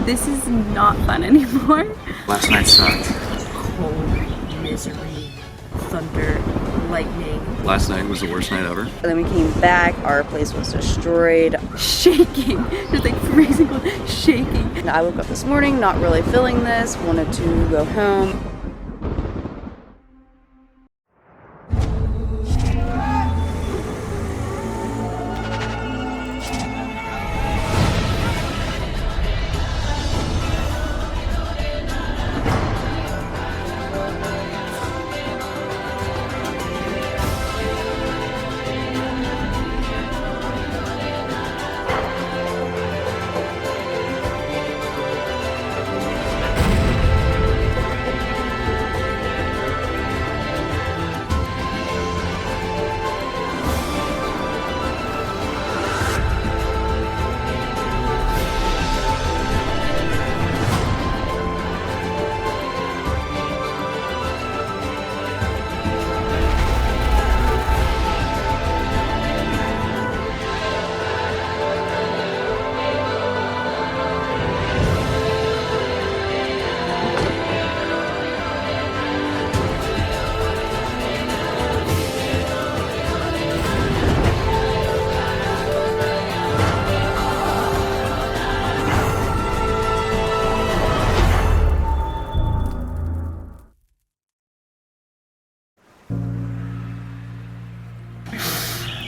This is not fun anymore. Last night sucked. Cold, misery, thunder, lightning. Last night was the worst night ever. And then we came back, our place was destroyed. Shaking, just like freezing cold, shaking. And I woke up this morning not really feeling this, wanted to go home.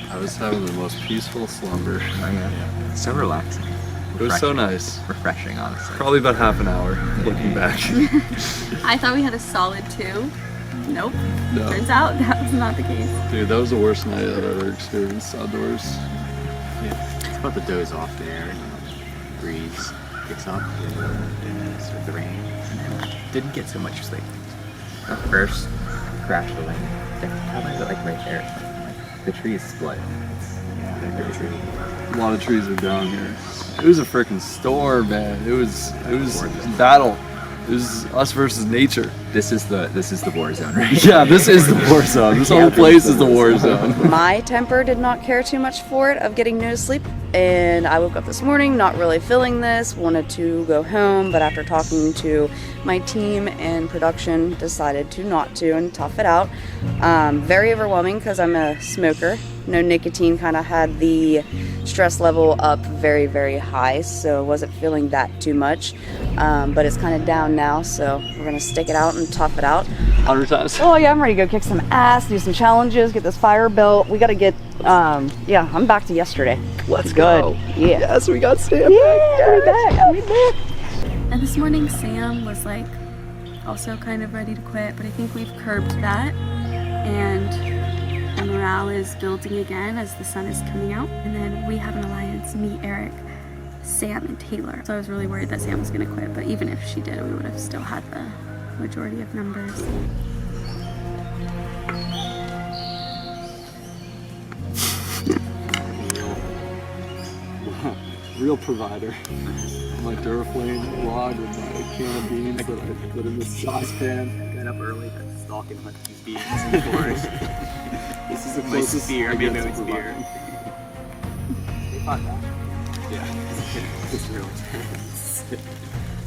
I was having the most peaceful slumber. Yeah. So relaxing. It was so nice. Refreshing, honestly. Probably about half an hour looking back. I thought we had a solid 2. Nope. No. Turns out that was not the case. Dude, that was the worst night I've ever experienced outdoors. Yeah. It's about to doze off there. The breeze picks up. With the rain. Didn't get so much sleep. The first crash of the wind. How is it like right there? Like, the tree is split. It's crazy. A lot of trees are down here. It was a freaking storm, man. It was battle. It was us versus nature. This is the war zone, right? Yeah, this is the war zone. This whole place is the war zone. My temper did not care too much for it of getting no sleep, and I woke up this morning not really feeling this, wanted to go home, but after talking to my team and production, decided to not to and tough it out. Very overwhelming because I'm a smoker. No nicotine, kind of had the stress level up very, very high, so wasn't feeling that too much. But it's kind of down now, so we're gonna stick it out and tough it out. 100 times. Oh yeah, I'm ready to go kick some ass, do some challenges, get this fire built. We gotta get, yeah, I'm back to yesterday. Let's Good. go. Yeah. Yes, we got Sam Yeah, we back. We back. And this morning Sam was like also kind of ready to quit, but I think we've curbed that. And the morale is building again as the sun is coming out. And then we have an alliance, me, Eric, Sam, and Taylor. So I was really worried that Sam was gonna quit, but even if she did, we would have still had the majority of numbers. Real provider. My Duraflame log with my can of beans that I put in the saucepan. Got up early, stalking these beans in the forest. This is the My closest spear, I get maybe to my spear. providing. They fought that. Yeah. It's real intense.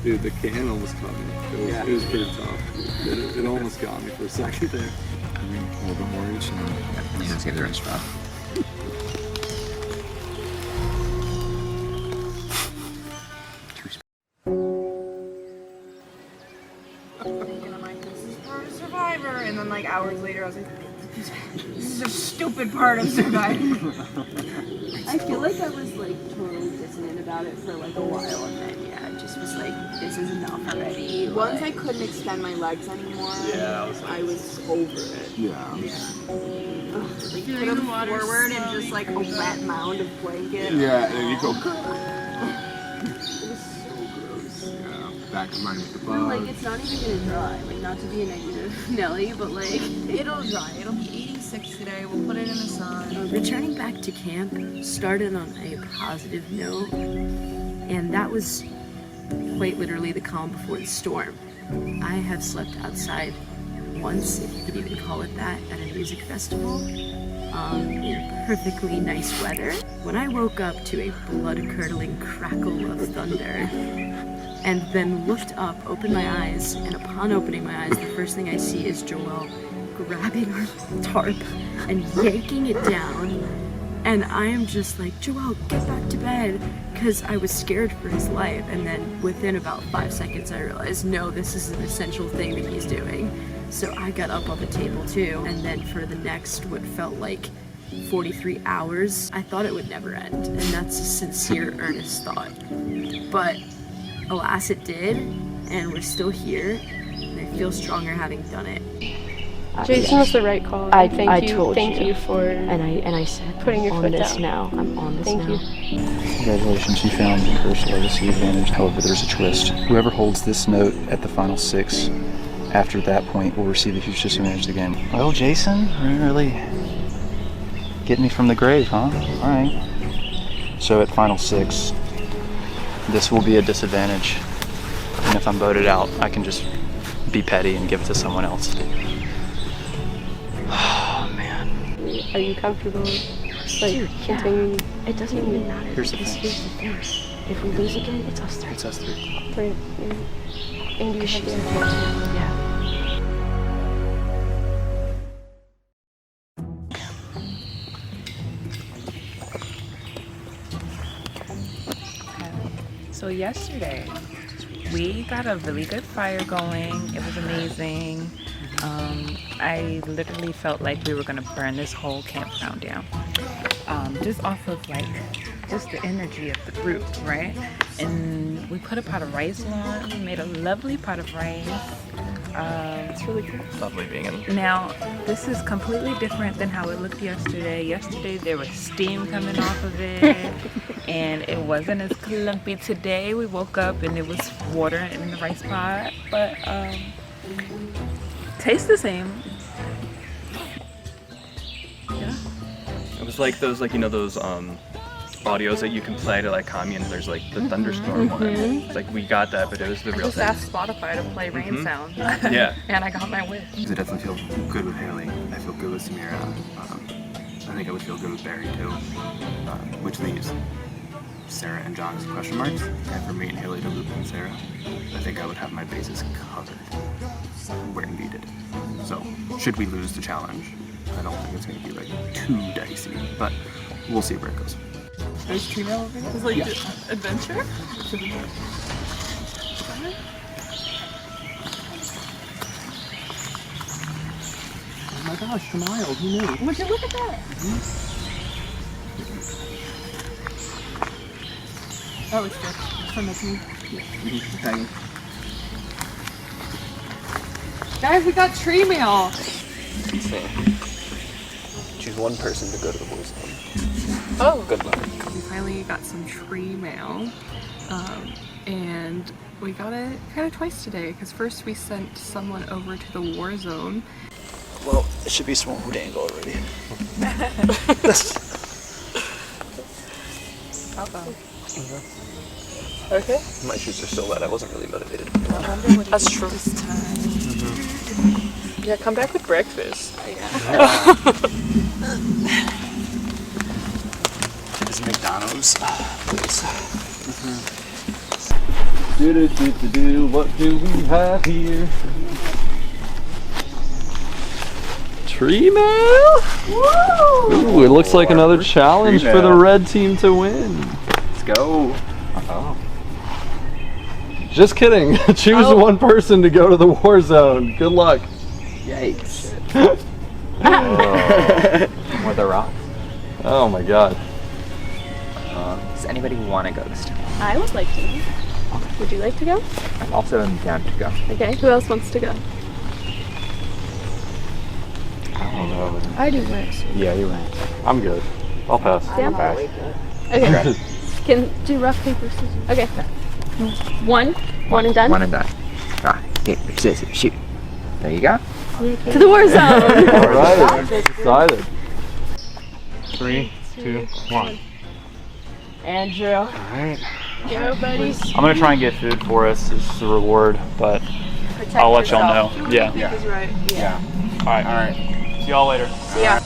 Dude, the can almost caught me. It was pretty tough. It almost got me for a second there. A little bit more each, and then you can save the rest drop. Survivor, and then like hours later I was like, this is a stupid part of Survivor. I feel like I was like totally dissonant about it for like a while, and then yeah, it just was like, this is enough already. Once I couldn't extend my legs anymore, I was over it. Yeah. Like put them forward and just like a wet mound of blanket. Yeah, and you go. It was so gross. Yeah, back of mine with the No, like bug. it's not even gonna dry. Like not to be a negative Nelly, but like It'll dry. It'll be 86 today. We'll put it in the sun. returning back to camp started on a positive note, and that was quite literally the calm before the storm. I have slept outside once, if you could even call it that, at a music festival in perfectly nice weather. When I woke up to a blood-curdling crackle of thunder, and then looked up, opened my eyes, and upon opening my eyes, the first thing I see is Joel grabbing our tarp and yanking it down. And I am just like, Joel, get back to bed, because I was scared for his life. And then within about 5 seconds, I realized, no, this is an essential thing that he's doing. So I got up on the table too, and then for the next, what felt like 43 hours, I thought it would never end. And that's a sincere, earnest thought. But alas, it did, and we're still here, and I feel stronger having done it. Jason was the right call. I Thank told you for and I said, putting your on foot this down. now. I'm on this Thank now. you. Congratulations, you found your first legacy advantage. However, there's a twist. Whoever holds this note at the final 6, after that point, will receive the huge disadvantage of the game. Well, Jason, really getting me from the grave, huh? All right. So at final 6, this will be a disadvantage. And if I'm voted out, I can just be petty and give it to someone else. Oh, man. Are you comfortable, Dude, continuing? It doesn't even matter. Here's the because thing. here's the thing. If we lose again, it's us 3. It's us 3. Right. And you have the idea. Yeah. So yesterday, we got a really good fire going. It was amazing. I literally felt like we were gonna burn this whole campground down. Just off of like, just the energy of the group, right? And we put a pot of rice on. We made a lovely pot of rice. It's really cool. Lovely being in. Now, this is completely different than how it looked yesterday. Yesterday, there was steam coming off of it, and it wasn't as clumpy. Today, we woke up and it was water in the rice pot, but tastes the same. Yeah. It was like those, those audios that you can play to like calm you, and there's like the thunderstorm one. It's like we got that, but it was the real Just thing. asked Spotify to play rain sound. Yeah. And I got my wish. I definitely feel good with Haley. I feel good with Samira. I think I would feel good with Barry too. Which leaves Sarah and John as question marks. And for me and Haley to loop in Sarah, I think I would have my bases covered where needed. So, should we lose the challenge, I don't think it's going to be like too dicey, but we'll see where it goes. There's tree mail over here? It's like adventure? Oh my gosh, a mile, who knew? Would you look at that? Oh, it's good. From the team. Okay. Guys, we got tree mail. Choose one person to go to the boys' club. Oh. Good luck. We finally got some tree mail, and we got it kind of twice today, because first we sent someone over to the war zone. Well, it should be Swamp Dangle already. Okay. My shoes are still wet. I wasn't really motivated. That's true. Yeah, come back with breakfast. Is McDonald's, please. What do we have here? Tree mail? Ooh, it looks like another challenge for the red team to win. Let's go. Oh. Just kidding. Choose one person to go to the war zone. Good luck. Yikes. More the rocks. Oh my god. Does anybody want to go this time? I would like to go. Would you like to go? I'm also down to go. Okay, who else wants to go? I don't know. I do worse. Yeah, you went. I'm good. I'll pass. Sam? Okay. Can do rough, paper, scissors. Okay. One and done? One and done. Rock, paper, scissors, shoot. There you go. To the war zone! Alright, decided. 3, 2, 1. Andrew. Alright. Go, buddy. I'm gonna try and get food for us as a reward, but Protect I'll let y'all yourself. know. Yeah. I think is right. Yeah. Alright. See y'all later. See ya.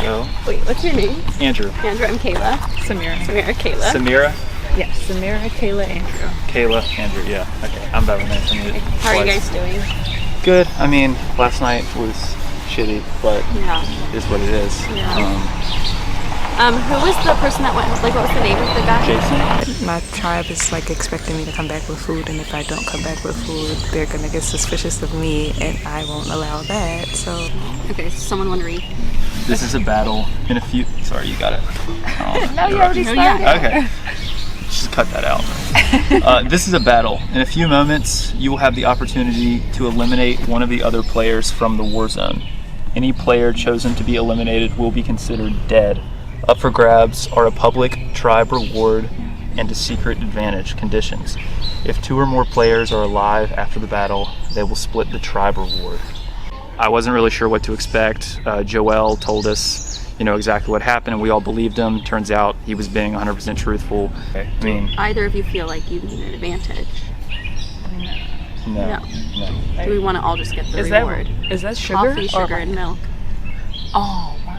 go. Wait, what's your name? Andrew. Andrew, I'm Kayla. Samira. Samira, Kayla. Samira. Yes, Samira, Kayla, Andrew. Kayla. Andrew. Yeah. Okay. I'm better than that. How are you guys doing? Good. I mean, last night was shitty, but Yeah. it is what it is. Yeah. Who was the person that went, like, what was the name of the guy? Jason. My tribe is like expecting me to come back with food, and if I don't come back with food, they're gonna get suspicious of me, and I won't allow that. So. Okay, so someone want to read. This is a battle in a few. Sorry, you got it. No, you already started. Okay. Just cut that out. This is a battle. In a few moments, you will have the opportunity to eliminate one of the other players from the war zone. Any player chosen to be eliminated will be considered dead. Up for grabs are a public tribe reward and a secret advantage conditions. If 2 or more players are alive after the battle, they will split the tribe reward. I wasn't really sure what to expect. Joel told us, exactly what happened, and we all believed him. Turns out he was being 100% truthful. I mean, Either of you feel like you need an advantage? no. Do we want to all just get the Is reward? Is that sugar? Coffee, sugar, and milk. Oh, wow.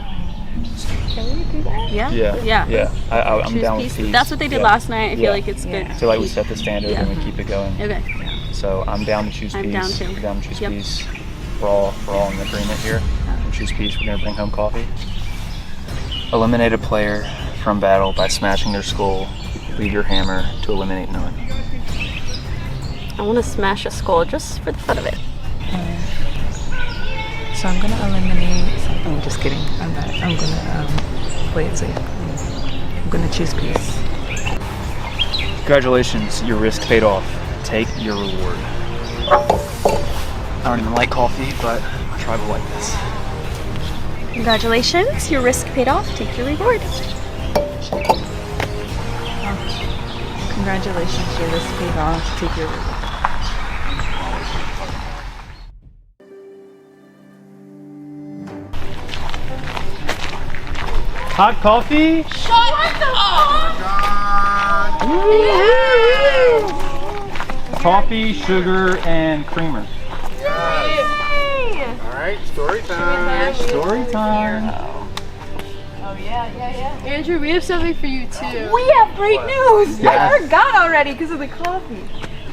Can we do that? Yeah? Yeah. I'm Choose down with peace. peace. That's what they did last night. I feel like it's good. I feel like we set the standard Yeah. and we keep it going. Okay. So I'm down to choose I'm peace. down too. We're down to choose Yep. peace. We're all in agreement here. We choose peace. We're gonna bring home coffee. Eliminate a player from battle by smashing their skull. Leave your hammer to eliminate none. I want to smash a skull just for the fun of it. So I'm gonna eliminate. I'm just kidding. I'm not. I'm gonna play it safe. I'm gonna choose peace. Congratulations, your risk paid off. Take your reward. I don't even like coffee, but my tribe will like this. Congratulations, your risk paid off. Take your reward. Congratulations, your risk paid off. Take your reward. Hot coffee? Coffee, sugar, and creamer. Alright, story time. Story time. Andrew, we have something for you too. We have great news. Yes. I forgot already because of the coffee.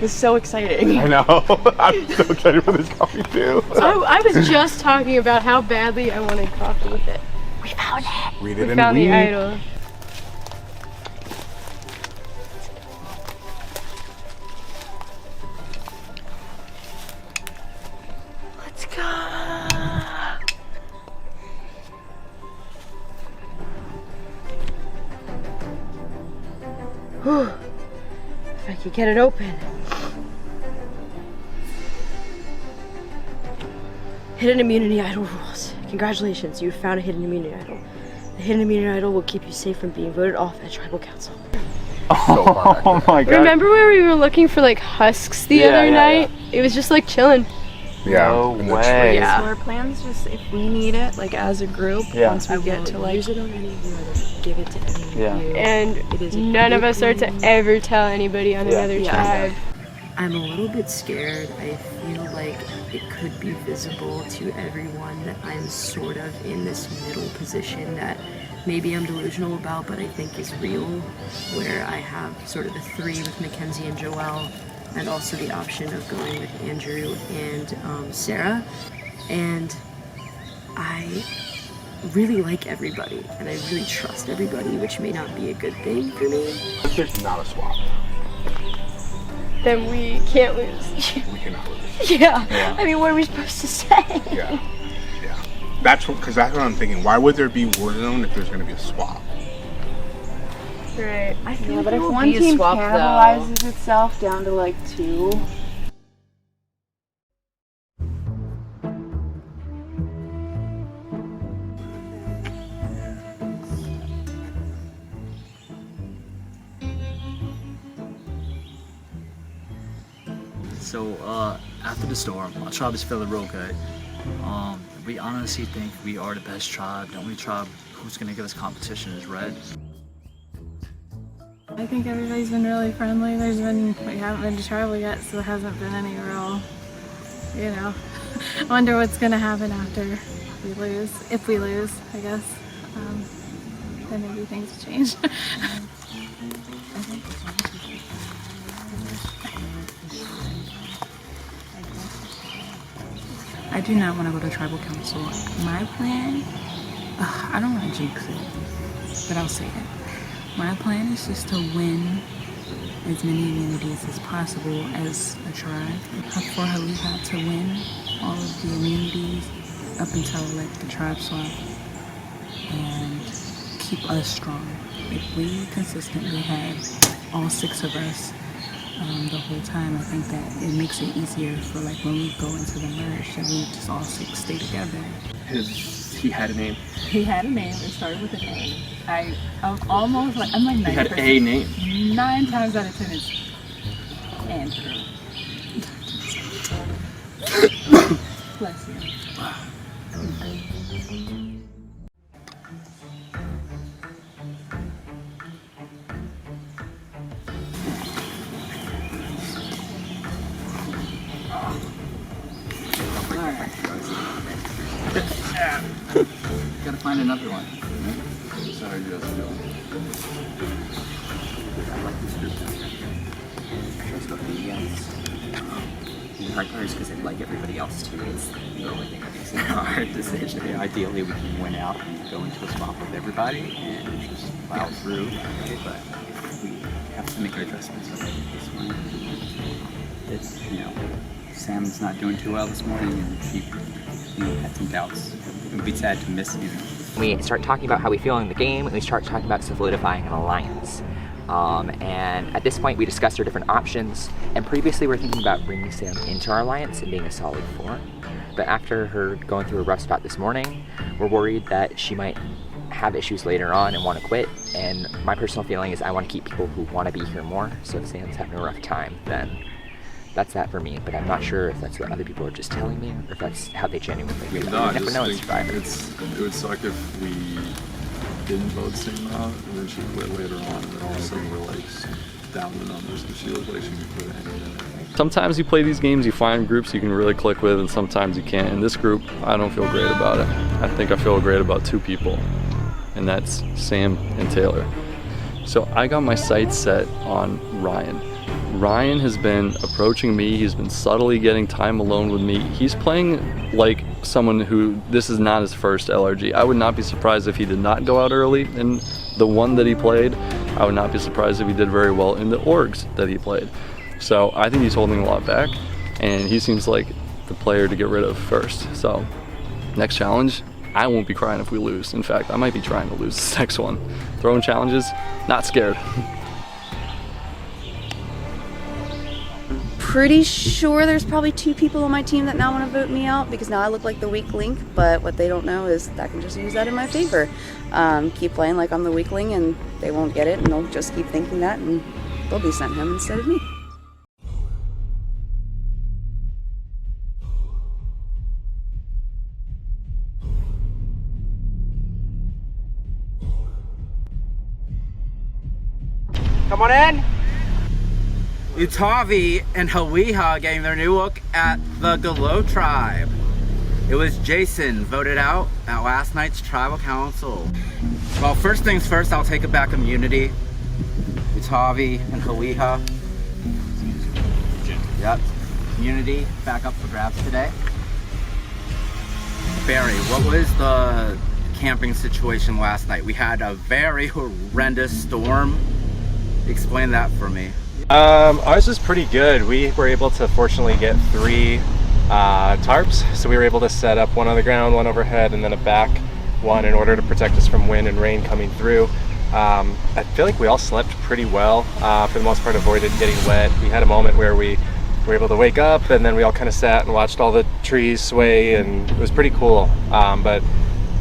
It's so exciting. I know. I'm so excited for this coffee too. I was just talking about how badly I wanted coffee with it. We found it. Read We it found and the read. idol. Let's go. Whew. If I could get it open. Hidden immunity idol rules. Congratulations, you found a hidden immunity idol. The hidden immunity idol will keep you safe from being voted off at tribal council. Oh my god. Remember where we were looking for like husks the other night? It was just like chilling. Yeah. No in the way. tree. Yeah. So our plan's just if we need it, like as a group, Yeah. once we get to like use it on any of you or give it to any of Yeah. you. And none of us are to ever tell anybody on another Yeah. tribe. I'm a little bit scared. I feel like it could be visible to everyone that I'm sort of in this middle position that maybe I'm delusional about, but I think is real, where I have sort of the 3 with Mackenzie and Joelle, and also the option of going with Andrew and Sarah. And I really like everybody, and I really trust everybody, which may not be a good thing for me. There's not a swap. Then we can't lose. We cannot lose. Yeah. I mean, what are we supposed to say? Yeah. That's what I'm thinking. Why would there be Warzone if there's going to be a swap? Right. I feel but like if it will one be a team swap, cannibalizes itself down to like 2. So after the storm, our tribe is feeling real good. We honestly think we are the best tribe. The only tribe who's gonna give us competition is Red. I think everybody's been really friendly. We haven't been to tribal yet, so there hasn't been any real, I wonder what's gonna happen after we lose, if we lose, I guess. then maybe things will change. I do not want to go to tribal council. My plan, I don't want to jinx it, but I'll say it. My plan is just to win as many immunities as possible as a tribe. For Haliha to win all of the immunities up until like the tribe swap and keep us strong. If we consistently have all 6 of us the whole time, I think that it makes it easier for like when we go into the merge that we just all 6 stay together. He had a name. He had a name. It started with an A. I'm almost like, I'm like 90%. He had a name. 9 times out of 10 it's Andrew. Bless you. Gotta find another one. Sorry, you guys doing. I like this group. Trust what the hard part is because I like everybody else too. It's the only thing that makes it a hard decision. Yeah, ideally, we can win out and go into a swap with everybody and just plow through. But we have to make our adjustments on this one. It's, Sam's not doing too well this morning, and she had some doubts. It would be sad to miss him. We start talking about how we feel in the game, and we start talking about solidifying an alliance. And at this point, we discussed our different options, and previously we were thinking about bringing Sam into our alliance and being a solid 4. But after her going through a rough spot this morning, we're worried that she might have issues later on and want to quit. And my personal feeling is I want to keep people who want to be here more. So if Sam's having a rough time, then that's that for me. But I'm not sure if that's what other people are just telling me, or if that's how they genuinely feel. No, You never know in Survivor. It would suck if we didn't vote Sam out and then she quit later on, and then all of a sudden we're like down the numbers because she looked like she could quit any minute. Sometimes you play these games, you find groups you can really click with, and sometimes you can't. In this group, I don't feel great about it. I think I feel great about 2 people, and that's Sam and Taylor. So I got my sights set on Ryan. Ryan has been approaching me, he's been subtly getting time alone with me. He's playing like someone who, this is not his first LRG. I would not be surprised if he did not go out early in the one that he played. I would not be surprised if he did very well in the orgs that he played. So I think he's holding a lot back, and he seems like the player to get rid of first. So next challenge, I won't be crying if we lose. In fact, I might be trying to lose this next one. Throwing challenges, not scared. Pretty sure there's probably 2 people on my team that now want to vote me out because now I look like the weak link, but what they don't know is that I can just use that in my favor. Keep playing like I'm the weakling and they won't get it, and they'll just keep thinking that, and they'll be sent home instead of me. Come on in. Utavi and Hawiha getting their new look at the Galo tribe. It was Jason voted out at last night's tribal council. Well, first things first, I'll take it back immunity. Utavi and Hawiha. Yep, immunity back up for grabs today. Barry, what was the camping situation last night? We had a very horrendous storm. Explain that for me. Ours was pretty good. We were able to fortunately get 3 tarps, so we were able to set up one on the ground, one overhead, and then a back one in order to protect us from wind and rain coming through. I feel like we all slept pretty well. For the most part, avoided getting wet. We had a moment where we were able to wake up, and then we all kind of sat and watched all the trees sway, and it was pretty cool. But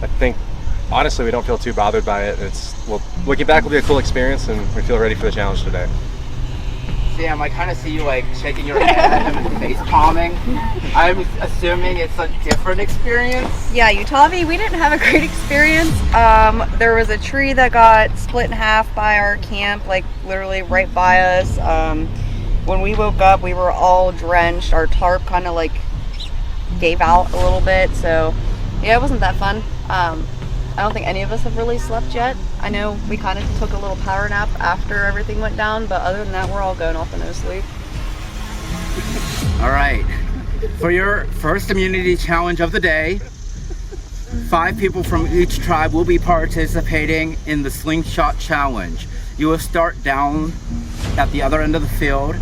I think honestly we don't feel too bothered by it. Well, looking back will be a cool experience, and we feel ready for the challenge today. Sam, I kind of see you like shaking your head and face palming. I'm assuming it's a different experience. Yeah, Utavi, we didn't have a great experience. There was a tree that got split in half by our camp, like literally right by us. When we woke up, we were all drenched. Our tarp kind of like gave out a little bit, so yeah, it wasn't that fun. I don't think any of us have really slept yet. I know we kind of took a little power nap after everything went down, but other than that, we're all going off to no sleep. All right, for your first immunity challenge of the day, 5 people from each tribe will be participating in the Slingshot challenge. You will start down at the other end of the field.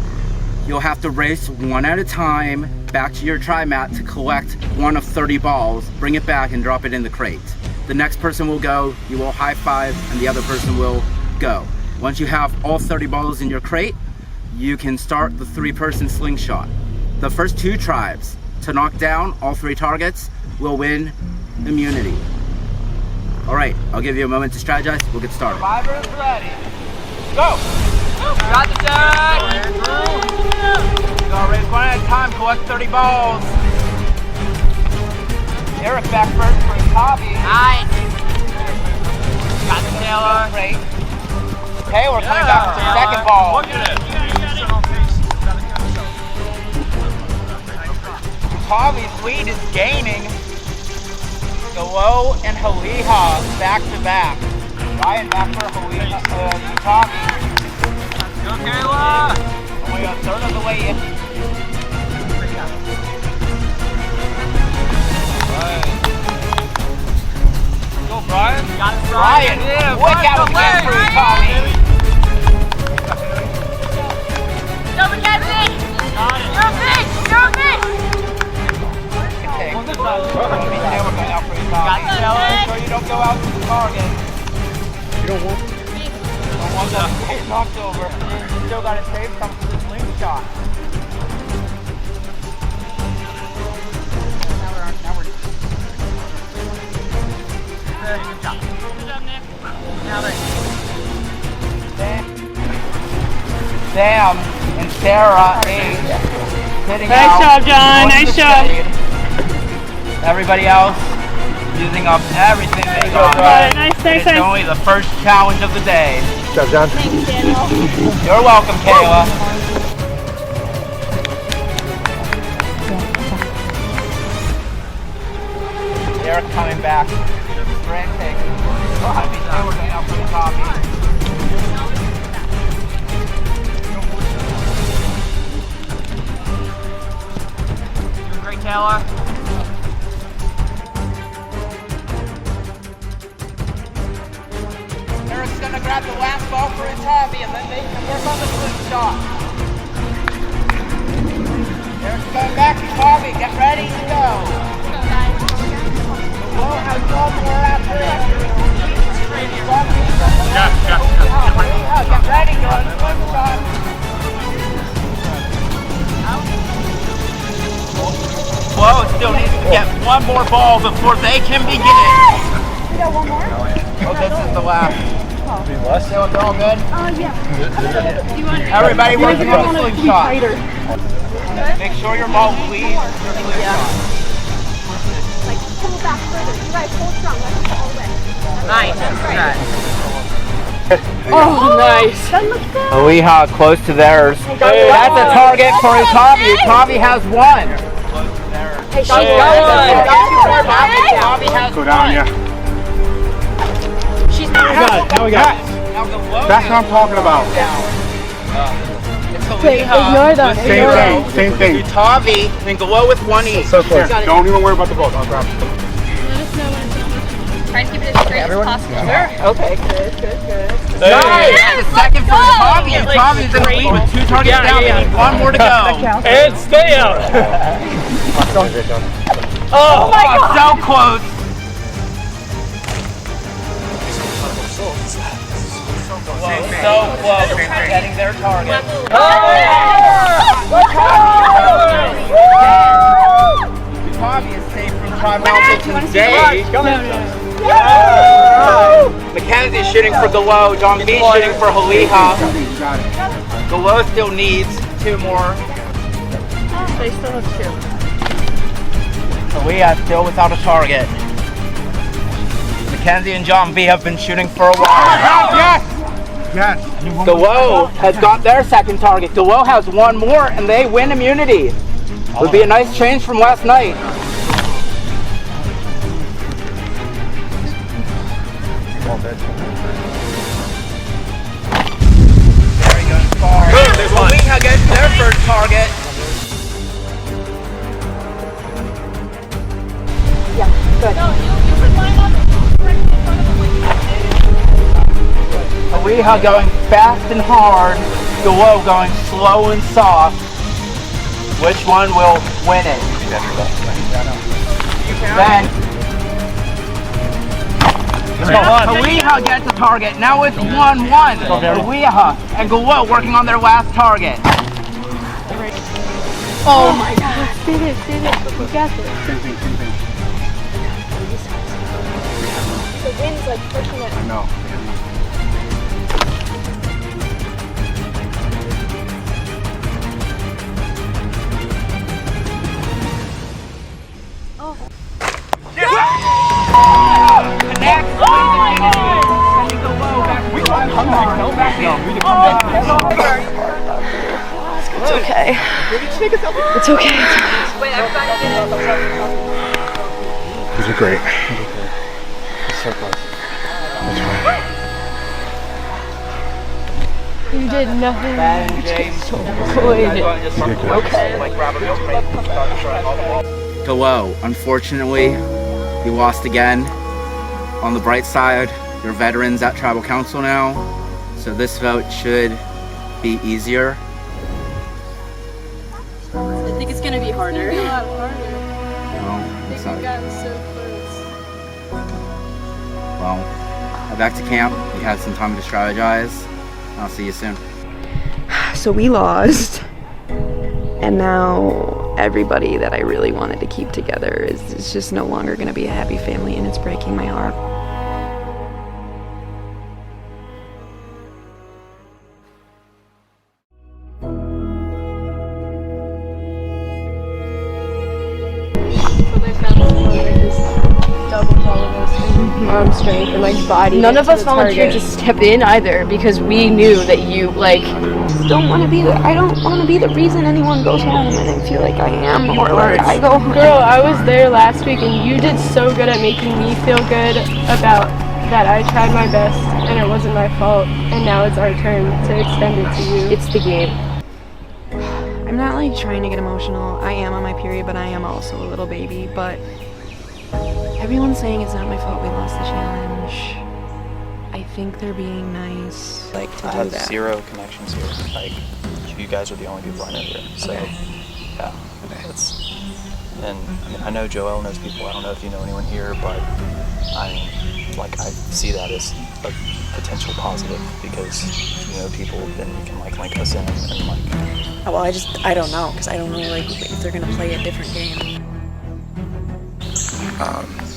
You'll have to race one at a time back to your tri mat to collect one of 30 balls, bring it back and drop it in the crate. The next person will go, you will high five, and the other person will go. Once you have all 30 balls in your crate, you can start the 3-person slingshot. The first 2 tribes to knock down all 3 targets will win immunity. All right, I'll give you a moment to strategize. We'll get started. Survivors ready. Go! Got the set! You gotta raise one at a time, collect 30 balls. Eric back first for his hobby. Nice! Got the Taylor. Great. Taylor coming back for the second ball. Look at it. Hobby's lead is gaining. Galo and Haliha back to back. Ryan back for Haliha. Go Kayla! Only a third of the way in. Go Brian. Got it, Brian. Yeah, quick out again for Tommy. Go Mackenzie! Got it. You're big! You're big! Got so you don't go out to the target. You don't want to get knocked over. Still got to save some for the slingshot. Good job. Good job, Nick. Now Sam and Sarah hitting Nice out. job, John. Nice job. Everybody else using up everything they got. Nice, It's only the first challenge of the day. Good job, John. Thanks, Daniel. You're welcome, Kayla. Derek coming back. Frantic. Behind me, we're going out for the coffee. Doing great, Taylor. Eric's gonna grab the last ball for his hobby and then they can work on the slingshot. Eric's going back to his hobby. Get ready to go. Whoa, has one more after it. Get ready, go on the slingshot. Whoa, still needs to get one more ball before they can begin. You got one more? Oh, this is the last. So it's all good? Yeah. Everybody working on the slingshot. Make sure your ball bleeds your slingshot. Like, pull back further. You guys hold strong. Let's go all the way. Nice. That's right. Oh, nice. That looks good. Aliha close to theirs. That's a target for Tavi. Tavi has one. Hey, Tavi has Go down, yeah. She's not. Now we got it. That's what I'm talking about. Okay, ignore them. Same thing. Tavi and Galo with one each. So close. Don't even worry about the ball. I'll grab it. Try to keep it as straight as possible. Sure. Okay, good. Nice. That's the second for Tavi. And Tavi's in the lead with 2 targets down. They need one more to go. And stay out. Oh my God. So close. So close to getting their target. Tavi is safe from Tri-Mountain today. Mackenzie shooting for Galo. John B shooting for Haliha. Galo still needs 2 more. They still have 2. Haliha still without a target. Mackenzie and John B have been shooting for a while. Yes. Galo has got their second target. Galo has 1 more and they win immunity. It would be a nice change from last night. all dead. There he goes far. Well, we have got their first target. Yeah, good. No, you can line up in front of him. We are going fast and hard. Gallo going slow and soft. Which one will win it? Then Kaweha gets the target. Now it's 1-1. Kaweha and Gallo working on their last target. Oh my god. Did it. We got this. The wind's like pushing it. I know. It's okay. It's okay. Wait, everybody did it. These are great. So close. You did nothing. Ben, James, so good. Gallo, unfortunately, you lost again. On the bright side, you're veterans at Tribal Council now, so this vote should be easier. I think it's gonna be harder. No, I it's think not. we've gotten so close. Well, head back to camp. You had some time to strategize. I'll see you soon. So we lost, and now everybody that I really wanted to keep together is just no longer going to be a happy family, and it's breaking my heart. So they found someone that just doubles all of us in arm strength and like body. None of us volunteered to step in either because we knew that you like Don't want to be I don't want to be the reason anyone goes home, and I feel like I am, or like I go home. Girl, I was there last week and you did so good at making me feel good about that I tried my best and it wasn't my fault, and now it's our turn to extend it to you. It's the game. I'm not like trying to get emotional. I am on my period, but I am also a little baby. But everyone's saying it's not my fault we lost the challenge. I think they're being nice, like to I do have that. zero connections here. Like, you guys are the only people I know here. So, yeah, that's. And I mean, I know Joelle knows people. I don't know if you know anyone here, but I mean, like, I see that as a potential positive because you know people, then you can like link us in and like. Oh, well, I don't know, because I don't know like if they're gonna play a different game.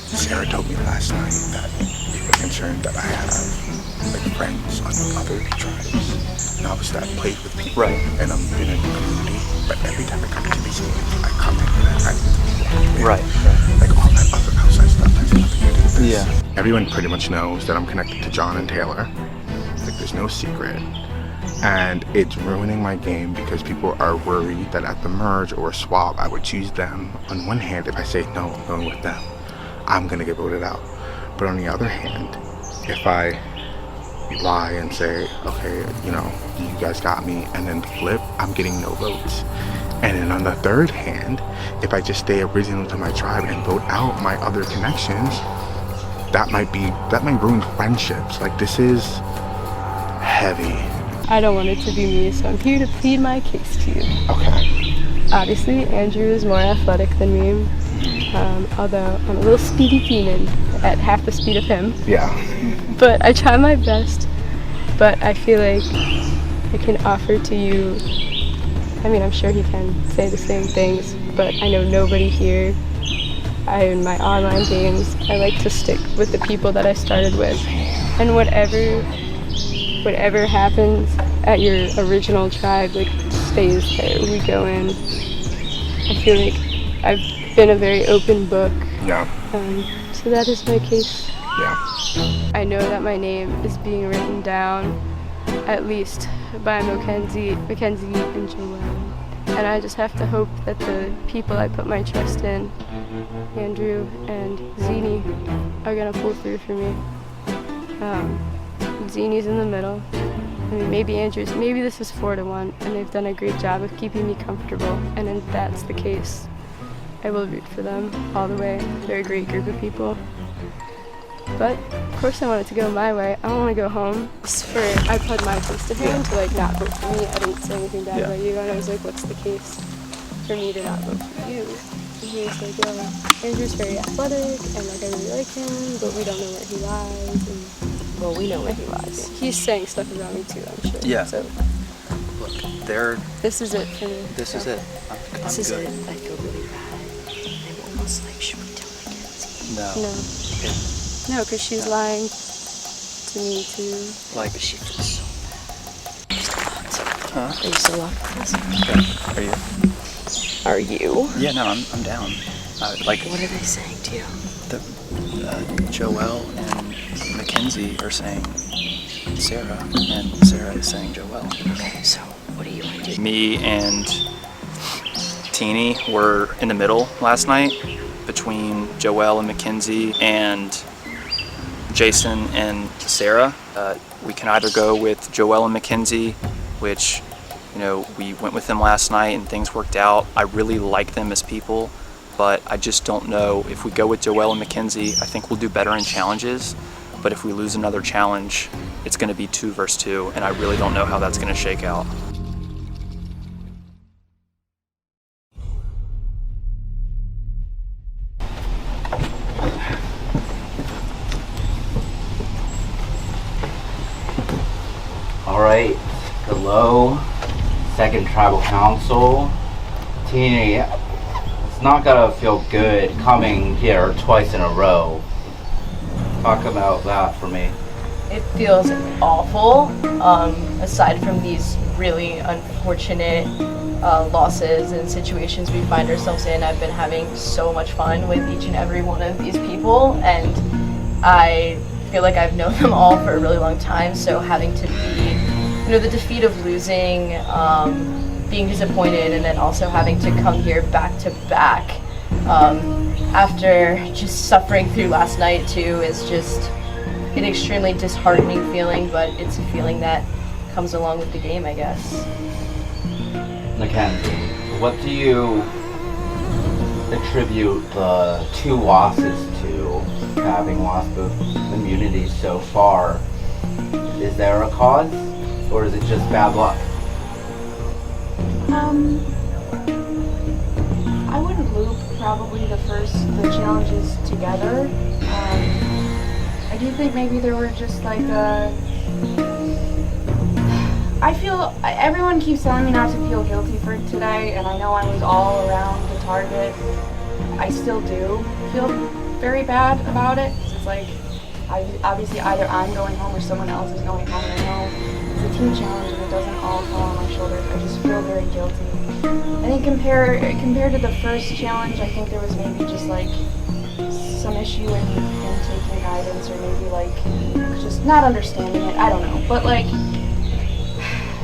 Sarah told me last night that you were concerned that I have like friends on other tribes, and obviously I played with people, right? And I'm in a community, but every time I come to these games, I come in and I meet people, right? Like all that other outside stuff has nothing to do with this. Yeah. Everyone pretty much knows that I'm connected to John and Taylor. Like there's no secret. And it's ruining my game because people are worried that at the merge or swap, I would choose them. On one hand, if I say no, I'm going with them, I'm gonna get voted out. But on the other hand, if I lie and say, okay, you know, you guys got me, and then flip, I'm getting no votes. And then on the third hand, if I just stay original to my tribe and vote out my other connections, that might ruin friendships. Like this is heavy. I don't want it to be me, so I'm here to plead my case to you. Okay. Obviously, Andrew is more athletic than me, although I'm a little speedy demon at half the speed of him. Yeah. But I try my best, but I feel like I can offer to you, I mean, I'm sure he can say the same things, but I know nobody here. In my online games, I like to stick with the people that I started with, and whatever happens at your original tribe, like, stays there. We go in. I feel like I've been a very open book. Yeah. So that is my case. Yeah. I know that my name is being written down, at least by Mackenzie and Joelle. And I just have to hope that the people I put my trust in, Andrew and Zini, are gonna pull through for me. Zini's in the middle. I mean, maybe Andrew's, maybe this is 4-1, and they've done a great job of keeping me comfortable, and if that's the case, I will root for them all the way. They're a great group of people. But, of course I want it to go my way. I don't want to go home. I pled my case to him to, like, not vote for me. I didn't say anything bad about you, and I was like, what's the case for me to not vote for you? And he was like, well, Andrew's very athletic, and, like, I really like him, but we don't know where he lies, and... Well, we know where he lies. He's saying stuff about me too, I'm sure. Yeah. So Look, they're. this is it for me. This is it. I'm This is good. it. I feel really bad. I'm almost like, should we tell Mackenzie? No. No, because she's lying to me too. Like. She feels so bad. Huh? Are you still locked with us? Okay. Are you? Are you? Yeah, no, I'm down. Like. What are they saying to you? Joelle and Mackenzie are saying Sarah, and Sarah is saying Joelle. Okay, so what do you want to do? Me and Teeny were in the middle last night between Joelle and Mackenzie and Jason and Sarah. We can either go with Joelle and Mackenzie, which, you know, we went with them last night and things worked out. I really like them as people, but I just don't know. If we go with Joelle and Mackenzie, I think we'll do better in challenges. But if we lose another challenge, it's going to be 2 versus 2, and I really don't know how that's going to shake out. All right, Galo, second tribal council. Teeny, it's not gonna feel good coming here twice in a row. Talk about that for me. It feels awful, aside from these really unfortunate losses and situations we find ourselves in. I've been having so much fun with each and every one of these people, and I feel like I've known them all for a really long time, so having to be, you know, the defeat of losing, being disappointed, and then also having to come here back to back after just suffering through last night too is just an extremely disheartening feeling, but it's a feeling that comes along with the game, I guess. Mackenzie, what do you attribute the 2 losses to, having lost both immunities so far? Is there a cause, or is it just bad luck? I wouldn't loop probably the challenges together. I do think maybe there were just like I feel everyone keeps telling me not to feel guilty for today, and I know I was all around the target. I still do feel very bad about it. It's like obviously either I'm going home or someone else is going home. And I know it's a team challenge and it doesn't all fall on my shoulders. I just feel very guilty. I think compared to the first challenge, I think there was maybe just like some issue in taking guidance, or maybe like just not understanding it. I don't know, but like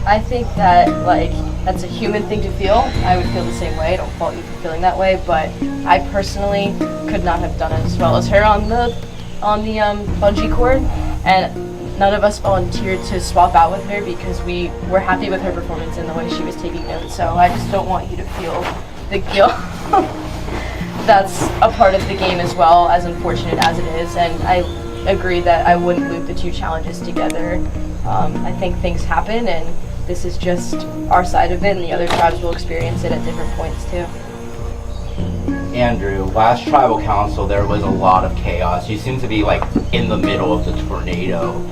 I think that like that's a human thing to feel. I would feel the same way. I don't fault you for feeling that way, but I personally could not have done it as well as her on the bungee cord, and none of us volunteered to swap out with her because we were happy with her performance and the way she was taking notes. So I just don't want you to feel the guilt. That's a part of the game as well, as unfortunate as it is, and I agree that I wouldn't loop the 2 challenges together. I think things happen, and this is just our side of it, and the other tribes will experience it at different points too. Andrew, last tribal council there was a lot of chaos. You seem to be like in the middle of the tornado.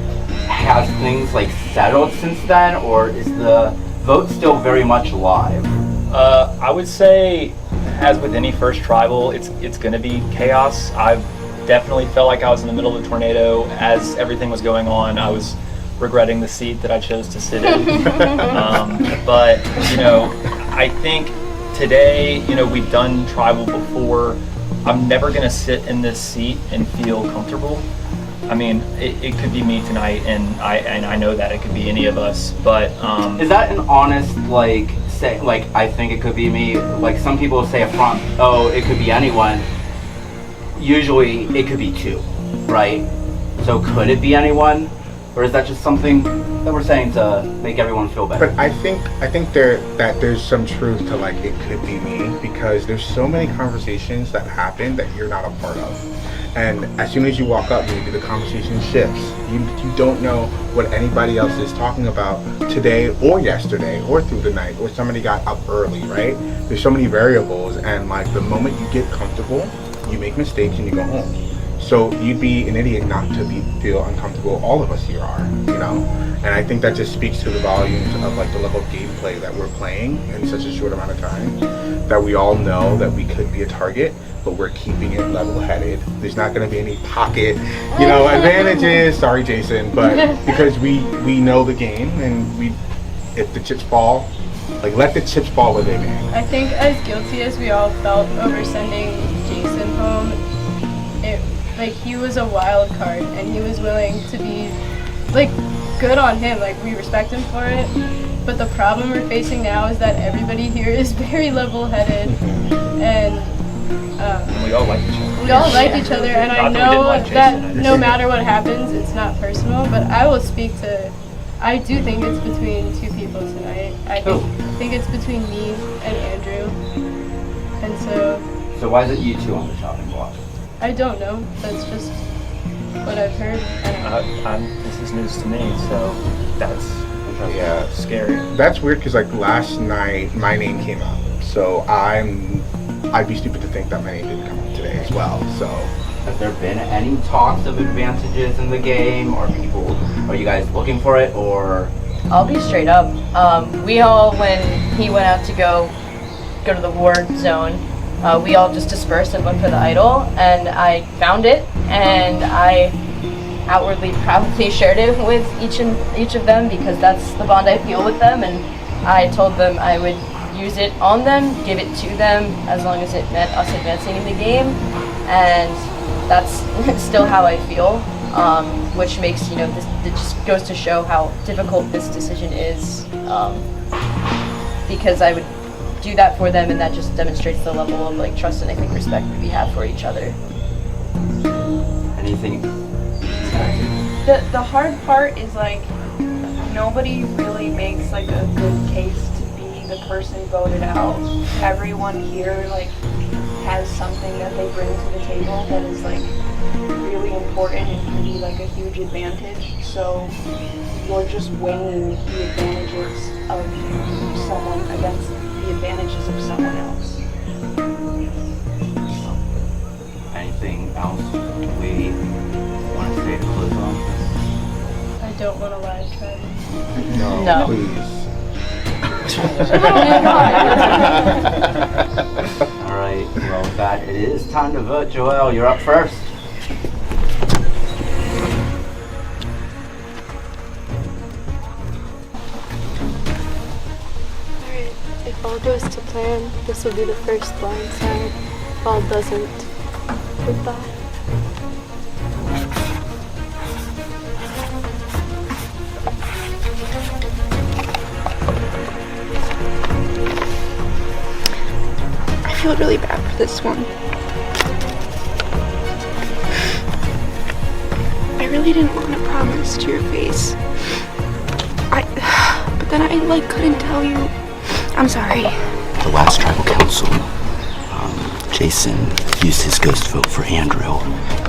Has things like settled since then, or is the vote still very much live? I would say, as with any first tribal, it's going to be chaos. I've definitely felt like I was in the middle of the tornado. As everything was going on, I was regretting the seat that I chose to sit in. But, you know, I think today, you know, we've done tribal before. I'm never going to sit in this seat and feel comfortable. I mean, it could be me tonight, and I know that it could be any of us, but is that an honest say, I think it could be me? Like, some people say up front, oh, it could be anyone. Usually it could be 2, right? So could it be anyone? Or is that just something that we're saying to make everyone feel better? But I think that there's some truth to like it could be me, because there's so many conversations that happen that you're not a part of. And as soon as you walk up, maybe the conversation shifts. You don't know what anybody else is talking about today or yesterday or through the night, or somebody got up early, right? There's so many variables, and like the moment you get comfortable, you make mistakes and you go home. So you'd be an idiot not to feel uncomfortable. All of us here are, you know? And I think that just speaks to the volumes of like the level of gameplay that we're playing in such a short amount of time, that we all know that we could be a target, but we're keeping it level-headed. There's not gonna be any pocket, you know, advantages, sorry Jason, but because we know the game, and if the chips fall, like let the chips fall where they may. I think as guilty as we all felt over sending Jason home, he was a wild card, and he was willing to be, good on him. We respect him for it. But the problem we're facing now is that everybody here is very level-headed, and we all like each other. We all like each other, and I know that no matter what happens, it's not personal. But I will speak to. I do think it's between two people tonight. I think it's between me and Andrew, and so. So why is it you two on the chopping block? I don't know. That's just what I've heard. This is news to me, so that's scary. That's weird, because like last night my name came up, so I'd be stupid to think that my name didn't come up today as well. So has there been any talks of advantages in the game, or are you guys looking for it, or? I'll be straight up. We all, when he went out to go to the war zone, we all just dispersed and went for the idol, and I found it, and I outwardly proudly shared it with each of them, because that's the bond I feel with them, and I told them I would use it on them, give it to them, as long as it meant us advancing in the game, and that's still how I feel, which makes, it just goes to show how difficult this decision is, because I would do that for them, and that just demonstrates the level of trust and I think respect that we have for each other. Anything? The hard part is nobody really makes a good case to be the person voted out. Everyone here has something that they bring to the table that is really important and can be a huge advantage. So you're just weighing the advantages of someone against the advantages of someone else. Anything else we want to say to close on? I don't want to lie, Travis. No. Please. All right. Well, with that, it is time to vote. Joelle, you're up first. If all goes to plan, this will be the first blindside. If all doesn't, goodbye. I feel really bad for this one. I really didn't want to promise to your face. But then I couldn't tell you. I'm sorry. The last tribal council, Jason used his ghost vote for Andrew.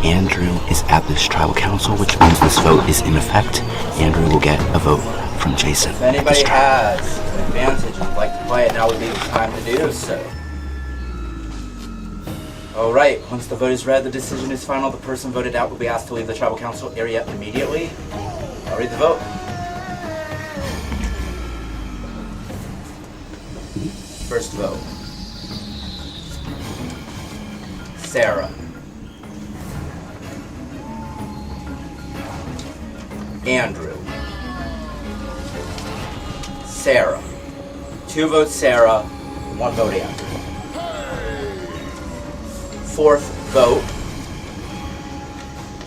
Andrew is at this tribal council, which means this vote is in effect. Andrew will get a vote from Jason. If anybody has an advantage and would like to play it, now would be the time to do so. All right, once the vote is read, the decision is final. The person voted out will be asked to leave the tribal council area immediately. I'll read the vote. First vote. Sarah. Andrew. Sarah. 2 votes Sarah, 1 vote Andrew. Fourth vote,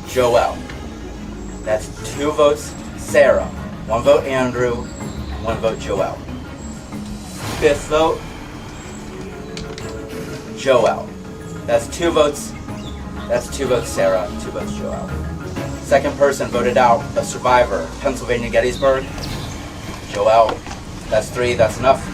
Joelle. That's 2 votes Sarah, 1 vote Andrew, 1 vote Joelle. Fifth vote, Joelle. That's 2 votes Sarah, 2 votes Joelle. Second person voted out, a survivor, Pennsylvania, Gettysburg. Joel, that's 3, that's enough.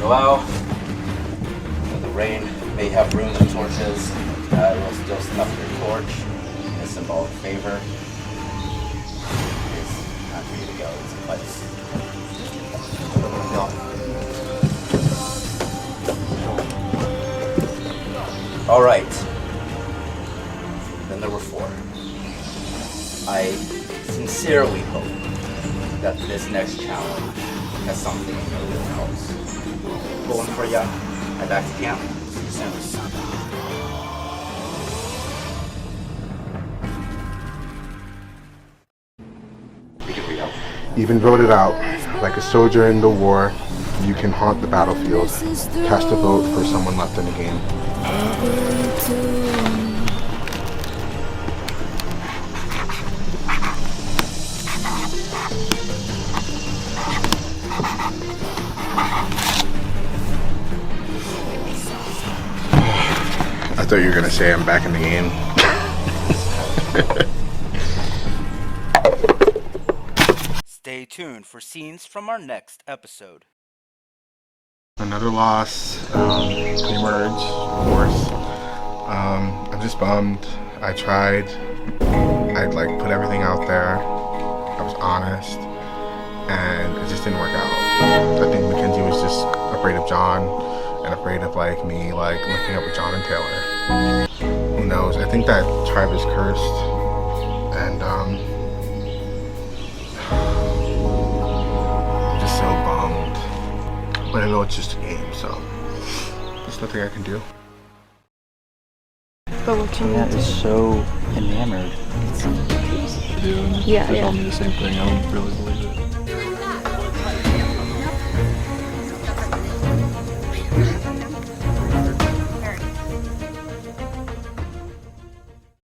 Joel, the rain may have ruined the torches. It will still snuff your torch. A symbolic favor. It's time for you to go. It's a place. All right. Then there were 4. I sincerely hope that this next challenge has something in your wheelhouse. Pulling for ya. Head back to camp. See you soon. Even voted out, like a soldier in the war, you can haunt the battlefield. Cast a vote for someone left in the game. I thought you were gonna say I'm back in the game. Stay tuned for scenes from our next episode. Another loss, emerge, of course. I'm just bummed. I tried. I'd like put everything out there. I was honest, and it just didn't work out. I think Mackenzie was just afraid of John and afraid of like me like linking up with John and Taylor. Who knows? I think that tribe is cursed, and I'm just so bummed. But I know it's just a game, so there's nothing I can do. But what you That need is to so enamored. Yeah, Yeah, they yeah. told me the same thing. I don't really believe